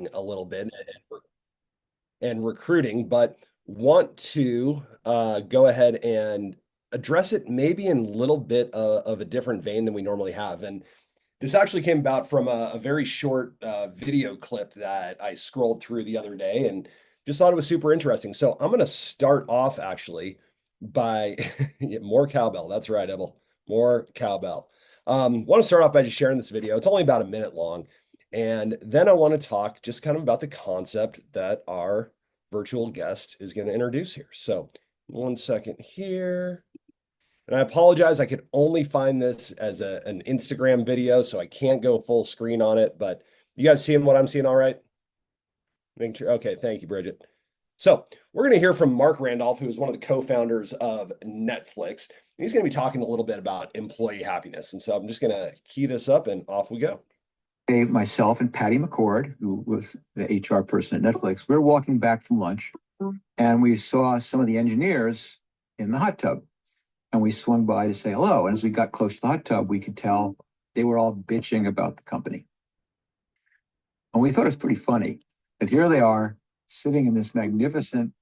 hiring a little bit and recruiting, but want to go ahead and address it maybe in a little bit of a different vein than we normally have. And this actually came about from a very short video clip that I scrolled through the other day and just thought it was super interesting. So I'm going to start off actually by more cowbell. That's right, Ebel. More cowbell. Want to start off by just sharing this video. It's only about a minute long. And then I want to talk just kind of about the concept that our virtual guest is going to introduce here. So 1 second here. And I apologize, I could only find this as an Instagram video, so I can't go full screen on it. But you guys seeing what I'm seeing all right? Making sure. Okay, thank you, Bridget. So we're going to hear from Mark Randolph, who is one of the co-founders of Netflix. He's going to be talking a little bit about employee happiness. And so I'm just going to key this up and off we go. Myself and Patty McCord, who was the HR person at Netflix, we were walking back from lunch and we saw some of the engineers in the hot tub. And we swung by to say hello. And as we got close to the hot tub, we could tell they were all bitching about the company. And we thought it was pretty funny that here they are sitting in this magnificent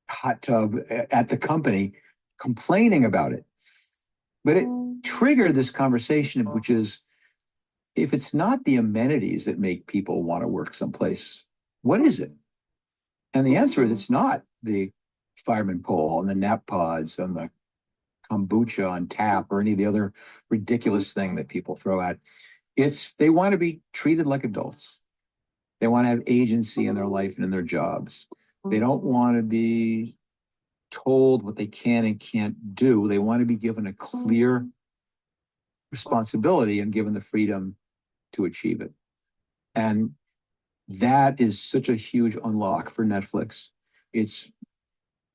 hot tub at the company complaining about it. But it triggered this conversation, which is, if it's not the amenities that make people want to work someplace, what is it? And the answer is it's not the fireman pole and the nap pods and the kombucha on tap or any of the other ridiculous thing that people throw at. It's they want to be treated like adults. They want to have agency in their life and in their jobs. They don't want to be told what they can and can't do. They want to be given a clear responsibility and given the freedom to achieve it. And that is such a huge unlock for Netflix. It's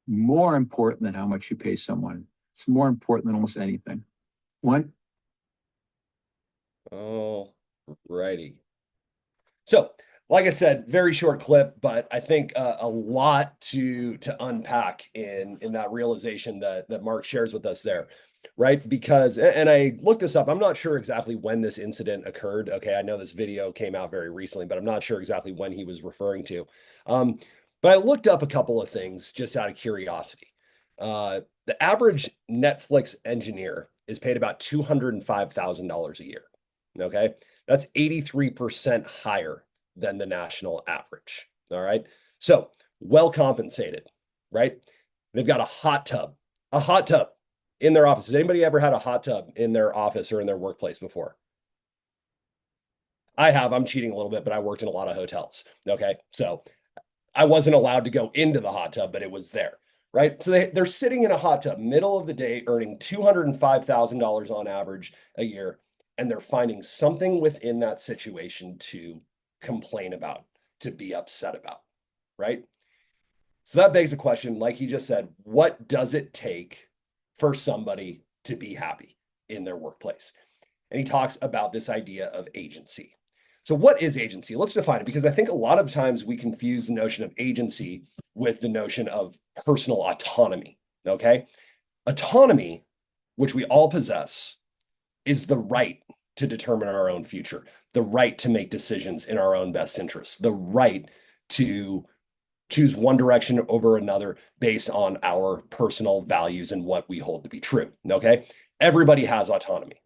more important than how much you pay someone. It's more important than almost anything. One. All righty. So, like I said, very short clip, but I think a lot to unpack in that realization that Mark shares with us there, right? Because, and I looked this up, I'm not sure exactly when this incident occurred. Okay, I know this video came out very recently, but I'm not sure exactly when he was referring to. But I looked up a couple of things just out of curiosity. The average Netflix engineer is paid about $205,000 a year. Okay, that's 83% higher than the national average. All right, so well compensated, right? They've got a hot tub in their office. Has anybody ever had a hot tub in their office or in their workplace before? I have. I'm cheating a little bit, but I worked in a lot of hotels. Okay, so I wasn't allowed to go into the hot tub, but it was there, right? So they're sitting in a hot tub, middle of the day, earning $205,000 on average a year, and they're finding something within that situation to complain about, to be upset about, right? So that begs the question, like he just said, what does it take for somebody to be happy in their workplace? And he talks about this idea of agency. So what is agency? Let's define it, because I think a lot of times we confuse the notion of agency with the notion of personal autonomy, okay? Autonomy, which we all possess, is the right to determine our own future, the right to make decisions in our own best interests, the right to choose one direction over another based on our personal values and what we hold to be true, okay? Everybody has autonomy.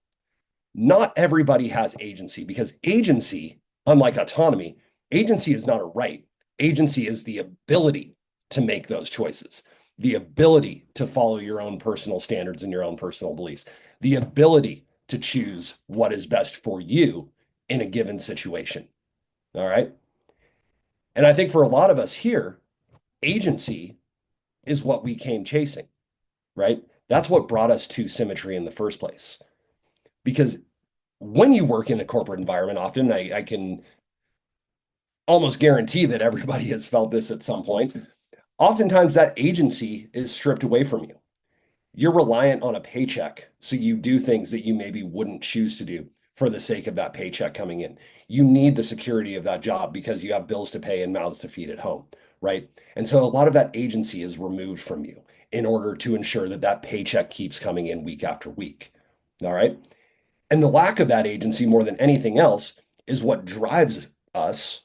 Not everybody has agency, because agency, unlike autonomy, agency is not a right. Agency is the ability to make those choices, the ability to follow your own personal standards and your own personal beliefs, the ability to choose what is best for you in a given situation. All right. And I think for a lot of us here, agency is what we came chasing, right? That's what brought us to symmetry in the first place. Because when you work in a corporate environment, often I can almost guarantee that everybody has felt this at some point. Oftentimes, that agency is stripped away from you. You're reliant on a paycheck, so you do things that you maybe wouldn't choose to do for the sake of that paycheck coming in. You need the security of that job because you have bills to pay and mouths to feed at home, right? And so a lot of that agency is removed from you in order to ensure that that paycheck keeps coming in week after week. All right. And the lack of that agency, more than anything else, is what drives us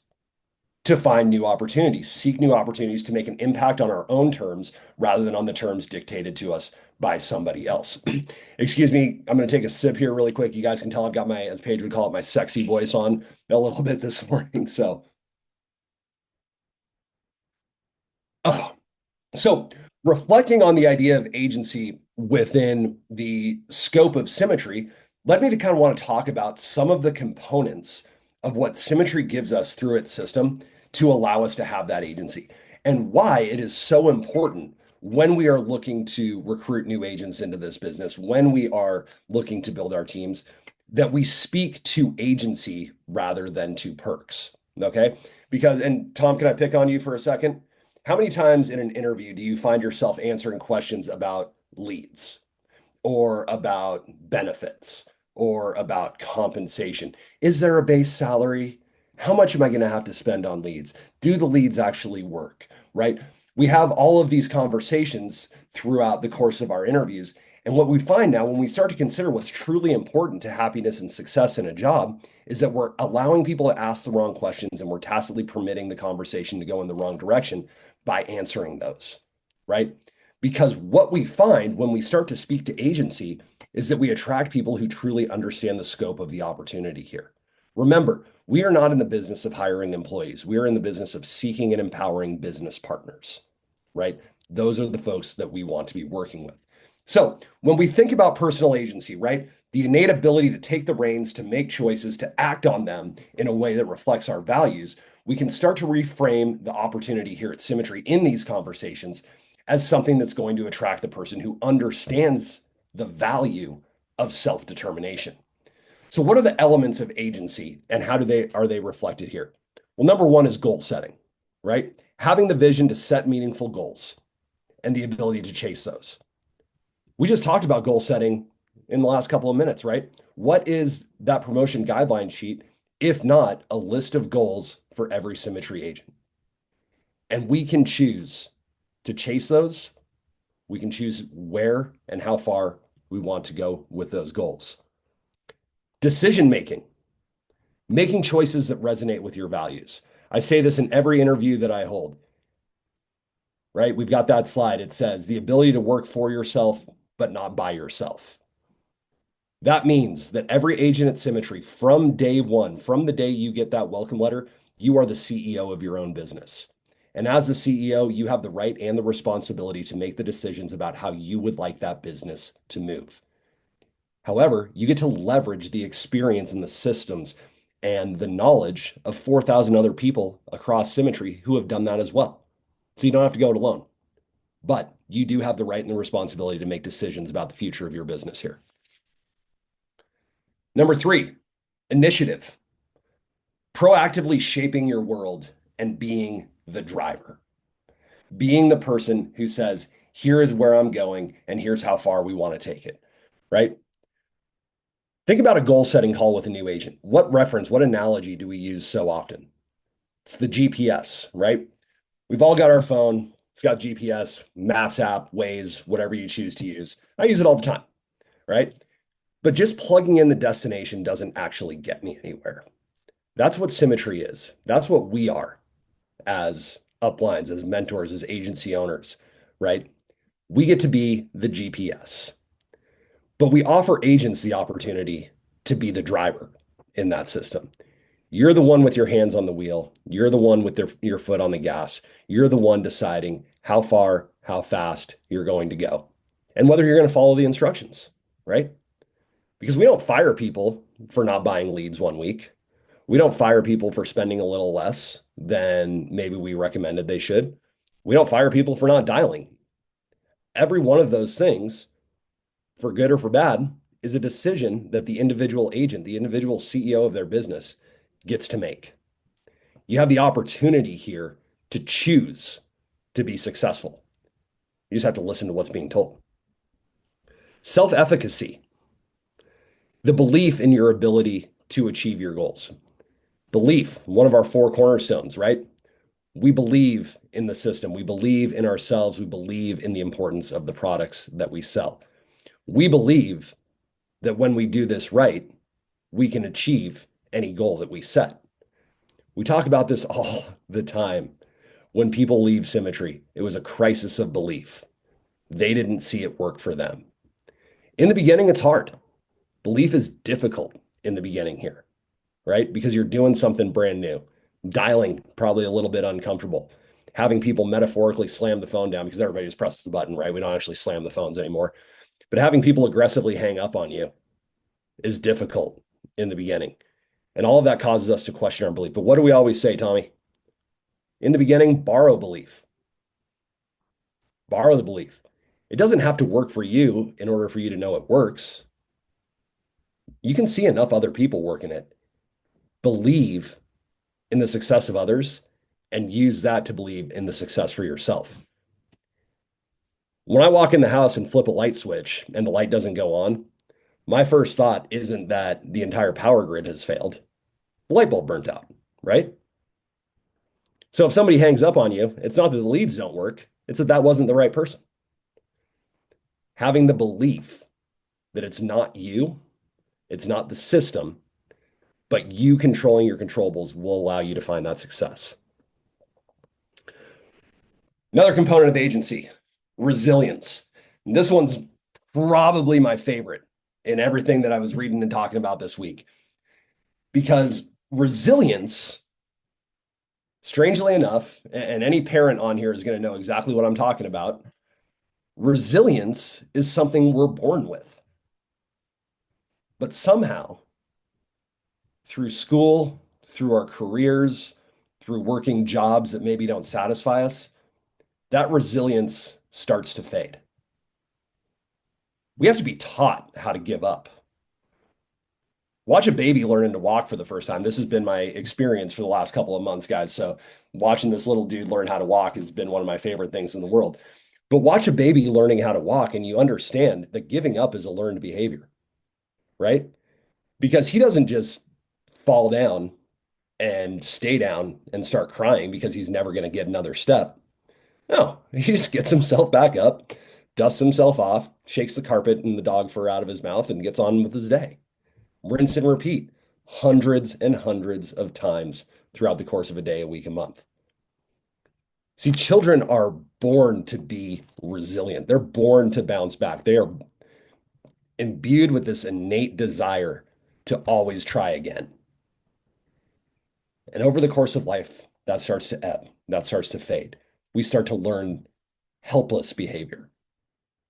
to find new opportunities, seek new opportunities to make an impact on our own terms rather than on the terms dictated to us by somebody else. Excuse me, I'm going to take a sip here really quick. You guys can tell I've got my, as Paige would call it, my sexy voice on a little bit this morning. So, oh, so reflecting on the idea of agency within the scope of symmetry led me to kind of want to talk about some of the components of what symmetry gives us through its system to allow us to have that agency and why it is so important when we are looking to recruit new agents into this business, when we are looking to build our teams, that we speak to agency rather than to perks. Okay. Because, and Tom, can I pick on you for a second? How many times in an interview do you find yourself answering questions about leads or about benefits or about compensation? Is there a base salary? How much am I going to have to spend on leads? Do the leads actually work? Right? We have all of these conversations throughout the course of our interviews. And what we find now when we start to consider what's truly important to happiness and success in a job is that we're allowing people to ask the wrong questions and we're tacitly permitting the conversation to go in the wrong direction by answering those, right? Because what we find when we start to speak to agency is that we attract people who truly understand the scope of the opportunity here. Remember, we are not in the business of hiring employees. We are in the business of seeking and empowering business partners, right? Those are the folks that we want to be working with. So when we think about personal agency, right, the innate ability to take the reins, to make choices, to act on them in a way that reflects our values, we can start to reframe the opportunity here at Symmetry in these conversations as something that's going to attract the person who understands the value of self-determination. So what are the elements of agency and how do they are they reflected here? Well, number one is goal setting, right? Having the vision to set meaningful goals and the ability to chase those. We just talked about goal setting in the last couple of minutes, right? What is that promotion guideline sheet if not a list of goals for every Symmetry agent? And we can choose to chase those. We can choose where and how far we want to go with those goals. Decision making, making choices that resonate with your values. I say this in every interview that I hold, right? We've got that slide. It says the ability to work for yourself, but not by yourself. That means that every agent at Symmetry from day one, from the day you get that welcome letter, you are the CEO of your own business. And as the CEO, you have the right and the responsibility to make the decisions about how you would like that business to move. However, you get to leverage the experience and the systems and the knowledge of 4,000 other people across Symmetry who have done that as well. So you don't have to go it alone, but you do have the right and the responsibility to make decisions about the future of your business here. Number three, initiative, proactively shaping your world and being the driver, being the person who says, here is where I'm going and here's how far we want to take it, right? Think about a goal setting call with a new agent. What reference, what analogy do we use so often? It's the GPS, right? We've all got our phone. It's got GPS, Maps app, Waze, whatever you choose to use. I use it all the time, right? But just plugging in the destination doesn't actually get me anywhere. That's what Symmetry is. That's what we are as uplines, as mentors, as agency owners, right? We get to be the GPS, but we offer agents the opportunity to be the driver in that system. You're the one with your hands on the wheel. You're the one with your foot on the gas. You're the one deciding how far, how fast you're going to go, and whether you're going to follow the instructions, right? Because we don't fire people for not buying leads one week. We don't fire people for spending a little less than maybe we recommended they should. We don't fire people for not dialing. Every one of those things, for good or for bad, is a decision that the individual agent, the individual CEO of their business gets to make. You have the opportunity here to choose to be successful. You just have to listen to what's being told. Self-efficacy, the belief in your ability to achieve your goals. Belief, one of our four cornerstones, right? We believe in the system. We believe in ourselves. We believe in the importance of the products that we sell. We believe that when we do this right, we can achieve any goal that we set. We talk about this all the time. When people leave symmetry, it was a crisis of belief. They didn't see it work for them. In the beginning, it's hard. Belief is difficult in the beginning here, right? Because you're doing something brand new. Dialing, probably a little bit uncomfortable. Having people metaphorically slam the phone down because everybody just presses the button, right? We don't actually slam the phones anymore. But having people aggressively hang up on you is difficult in the beginning. And all of that causes us to question our belief. But what do we always say, Tommy? In the beginning, borrow belief. Borrow the belief. It doesn't have to work for you in order for you to know it works. You can see enough other people working it. Believe in the success of others and use that to believe in the success for yourself. When I walk in the house and flip a light switch and the light doesn't go on, my first thought isn't that the entire power grid has failed. The light bulb burnt out, right? So if somebody hangs up on you, it's not that the leads don't work, it's that that wasn't the right person. Having the belief that it's not you, it's not the system, but you controlling your controllables will allow you to find that success. Another component of agency, resilience. And this one's probably my favorite in everything that I was reading and talking about this week. Because resilience, strangely enough, and any parent on here is going to know exactly what I'm talking about. Resilience is something we're born with. But somehow, through school, through our careers, through working jobs that maybe don't satisfy us, that resilience starts to fade. We have to be taught how to give up. Watch a baby learning to walk for the first time. This has been my experience for the last couple of months, guys. So watching this little dude learn how to walk has been one of my favorite things in the world. But watch a baby learning how to walk, and you understand that giving up is a learned behavior, right? Because he doesn't just fall down and stay down and start crying because he's never going to get another step. No, he just gets himself back up, dusts himself off, shakes the carpet and the dog fur out of his mouth, and gets on with his day. Rinse and repeat hundreds and hundreds of times throughout the course of a day, a week, a month. See, children are born to be resilient. They're born to bounce back. They are imbued with this innate desire to always try again. And over the course of life, that starts to ebb, that starts to fade. We start to learn helpless behavior.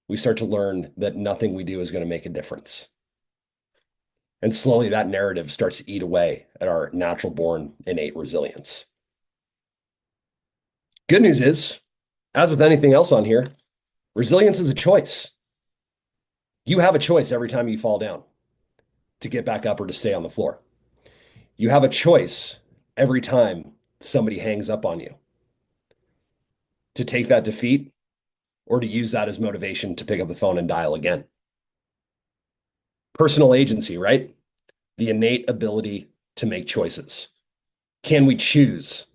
We start to learn that nothing we do is going to make a difference. And slowly that narrative starts to eat away at our natural born innate resilience. Good news is, as with anything else on here, resilience is a choice. You have a choice every time you fall down to get back up or to stay on the floor. You have a choice every time somebody hangs up on you to take that defeat or to use that as motivation to pick up the phone and dial again. Personal agency, right? The innate ability to make choices. Can we choose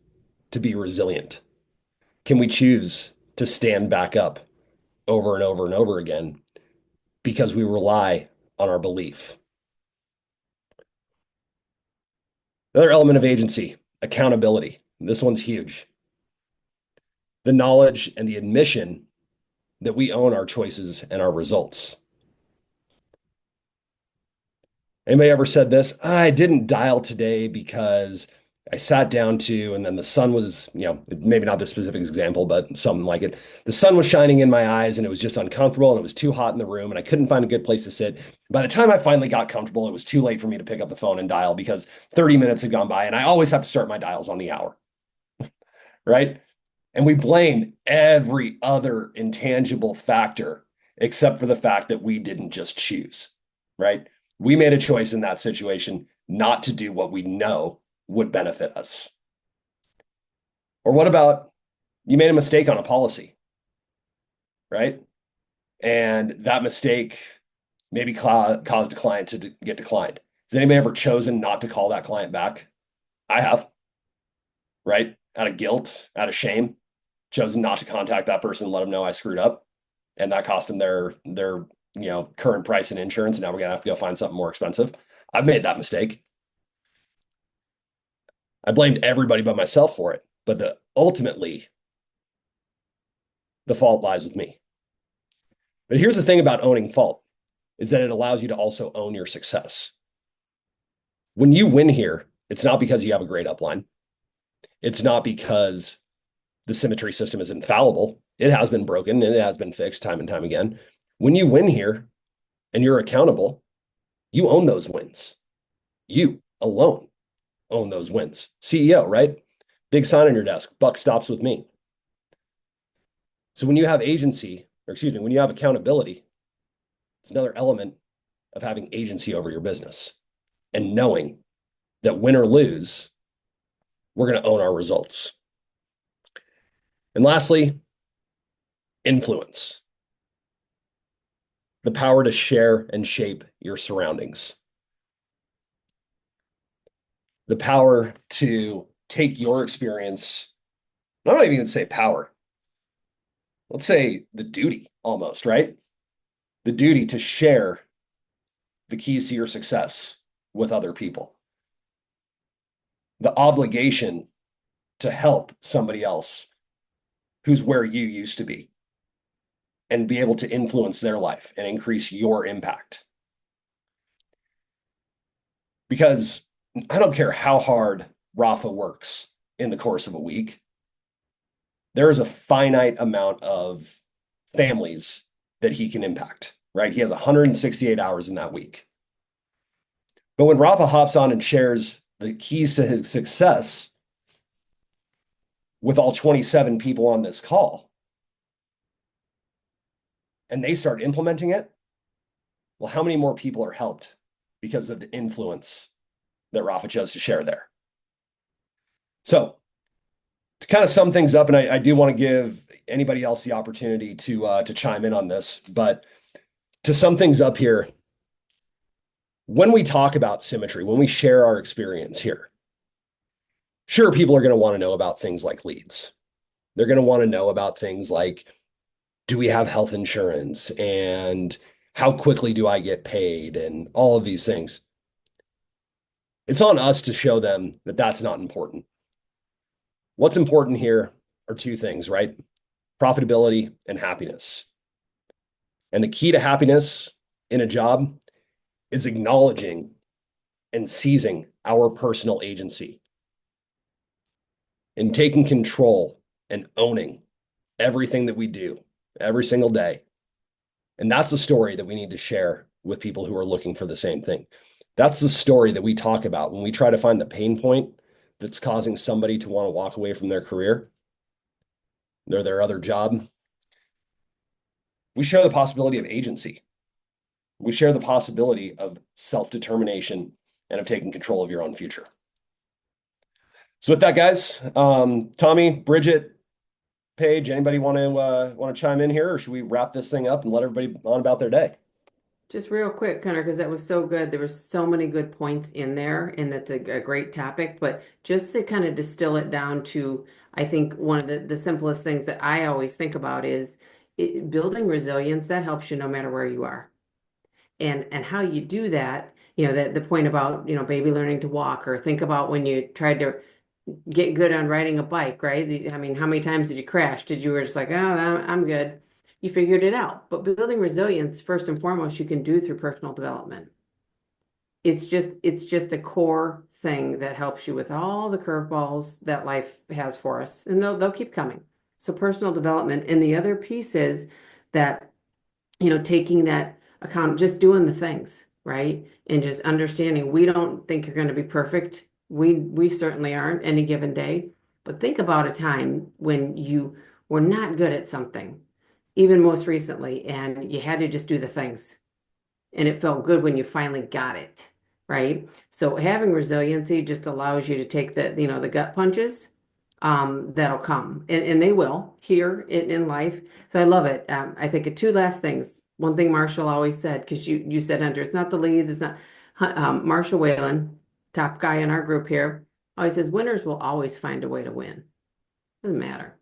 to be resilient? Can we choose to stand back up over and over and over again because we rely on our belief? Another element of agency, accountability. This one's huge. The knowledge and the admission that we own our choices and our results. Anybody ever said this? I didn't dial today because I sat down to, and then the sun was, maybe not this specific example, but something like it. The sun was shining in my eyes and it was just uncomfortable and it was too hot in the room and I couldn't find a good place to sit. By the time I finally got comfortable, it was too late for me to pick up the phone and dial because 30 minutes had gone by and I always have to start my dials on the hour, right? And we blame every other intangible factor except for the fact that we didn't just choose, right? We made a choice in that situation not to do what we know would benefit us. Or what about you made a mistake on a policy, right? And that mistake maybe caused a client to get declined. Has anybody ever chosen not to call that client back? I have, right? Out of guilt, out of shame, chosen not to contact that person, let them know I screwed up. And that cost them their current price and insurance. And now we're going to have to go find something more expensive. I've made that mistake. I blamed everybody but myself for it. But ultimately, the fault lies with me. But here's the thing about owning fault is that it allows you to also own your success. When you win here, it's not because you have a great upline. It's not because the symmetry system is infallible. It has been broken and it has been fixed time and time again. When you win here and you're accountable, you own those wins. You alone own those wins. CEO, right? Big sign on your desk. Buck stops with me. So when you have agency, or excuse me, when you have accountability, it's another element of having agency over your business and knowing that win or lose, we're going to own our results. And lastly, influence. The power to share and shape your surroundings. The power to take your experience, I'm not even going to say power. Let's say the duty almost, right? The duty to share the keys to your success with other people. The obligation to help somebody else who's where you used to be and be able to influence their life and increase your impact. Because I don't care how hard Rafa works in the course of a week, there is a finite amount of families that he can impact, right? He has 168 hours in that week. But when Rafa hops on and shares the keys to his success with all 27 people on this call, and they start implementing it, well, how many more people are helped because of the influence that Rafa chose to share there? So to kind of sum things up, and I do want to give anybody else the opportunity to chime in on this, but to sum things up here, when we talk about symmetry, when we share our experience here, sure, people are going to want to know about things like leads. They're going to want to know about things like, do we have health insurance, and how quickly do I get paid, and all of these things. It's on us to show them that that's not important. What's important here are two things, right? Profitability and happiness. And the key to happiness in a job is acknowledging and seizing our personal agency and taking control and owning everything that we do every single day. And that's the story that we need to share with people who are looking for the same thing. That's the story that we talk about when we try to find the pain point that's causing somebody to want to walk away from their career or their other job. We share the possibility of agency. We share the possibility of self-determination and of taking control of your own future. So with that, guys, Tommy, Bridget, Paige, anybody want to chime in here, or should we wrap this thing up and let everybody on about their day? Just real quick, Connor, because that was so good. There were so many good points in there, and that's a great topic. But just to kind of distill it down to, I think one of the simplest things that I always think about is building resilience. That helps you no matter where you are. And how you do that, the point about, baby learning to walk, or think about when you tried to get good on riding a bike, right? I mean, how many times did you crash? Did you were just like, oh, I'm good. You figured it out. But building resilience, first and foremost, you can do through personal development. It's just a core thing that helps you with all the curveballs that life has for us, and they'll keep coming. So personal development, and the other piece is that, taking that account, just doing the things, right? And just understanding we don't think you're going to be perfect. We certainly aren't any given day. But think about a time when you were not good at something, even most recently, and you had to just do the things. And it felt good when you finally got it, right? So having resiliency just allows you to take the gut punches that'll come, and they will here in life. So I love it. I think of two last things. One thing Marshall always said, because you said, Hunter, it's not the lead, it's not Marshall Whalen, top guy in our group here, always says winners will always find a way to win. Doesn't matter.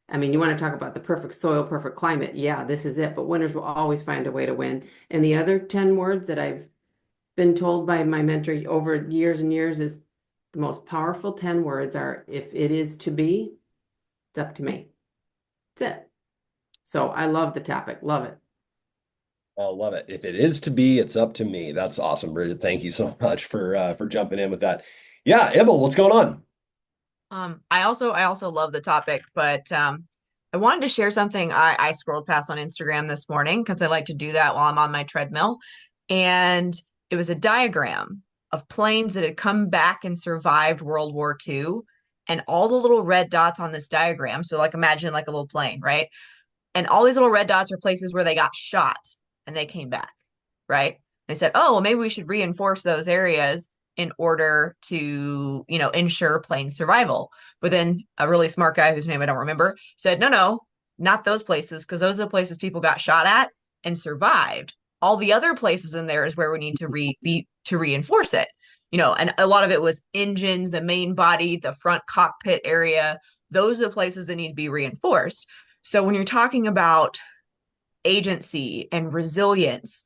I mean, you want to talk about the perfect soil, perfect climate. Yeah, this is it. But winners will always find a way to win. And the other 10 words that I've been told by my mentor over years and years is the most powerful 10 words are, if it is to be, it's up to me. That's it. So I love the topic. Love it. I love it. If it is to be, it's up to me. That's awesome, Bridget. Thank you so much for jumping in with that. Yeah, Ibel, what's going on? I also love the topic, but I wanted to share something I scrolled past on Instagram this morning because I like to do that while I'm on my treadmill. And it was a diagram of planes that had come back and survived World War II, and all the little red dots on this diagram. So like imagine like a little plane, right? And all these little red dots are places where they got shot and they came back, right? They said, oh, well, maybe we should reinforce those areas in order to, ensure plane survival. But then a really smart guy whose name I don't remember said, no, no, not those places, because those are the places people got shot at and survived. All the other places in there is where we need to reinforce it. And a lot of it was engines, the main body, the front cockpit area. Those are the places that need to be reinforced. So when you're talking about agency and resilience,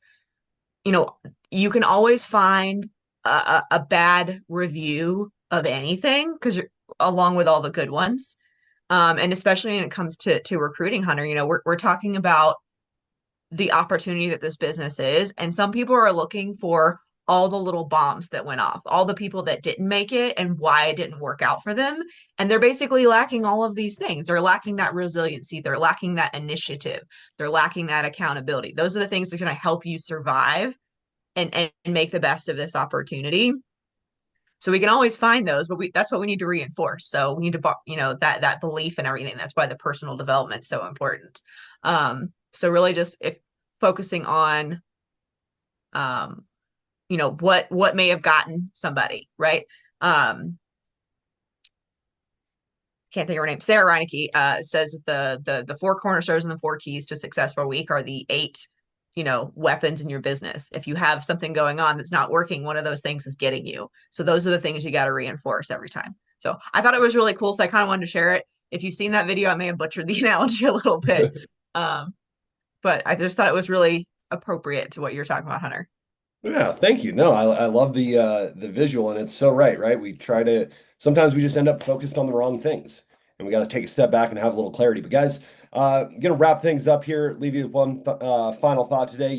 you can always find a bad review of anything because you're along with all the good ones. And especially when it comes to recruiting, Hunter, we're talking about the opportunity that this business is. And some people are looking for all the little bombs that went off, all the people that didn't make it and why it didn't work out for them. And they're basically lacking all of these things. They're lacking that resiliency. They're lacking that initiative. They're lacking that accountability. Those are the things that are going to help you survive and make the best of this opportunity. So we can always find those, but that's what we need to reinforce. So we need to, that belief and everything. That's why the personal development is so important. So really just if focusing on, what may have gotten somebody, right? Can't think of her name. Sarah Reineke says that the four cornerstones and the four keys to a successful week are the eight, weapons in your business. If you have something going on that's not working, one of those things is getting you. So those are the things you got to reinforce every time. So I thought it was really cool. So I kind of wanted to share it. If you've seen that video, I may have butchered the analogy a little bit. But I just thought it was really appropriate to what you're talking about, Hunter. Yeah, thank you. No, I love the visual, and it's so right? We try to sometimes we just end up focused on the wrong things, and we got to take a step back and have a little clarity. But guys, gonna wrap things up here. Leave you with one th final thought today.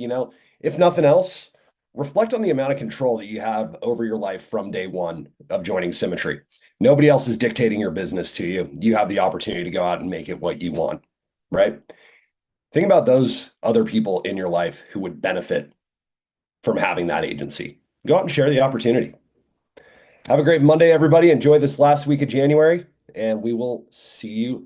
If nothing else, reflect on the amount of control that you have over your life from day one of joining Symmetry. Nobody else is dictating your business to you. You have the opportunity to go out and make it what you want, right? Think about those other people in your life who would benefit from having that agency. Go out and share the opportunity. Have a great Monday, everybody. Enjoy this last week of January, and we will see you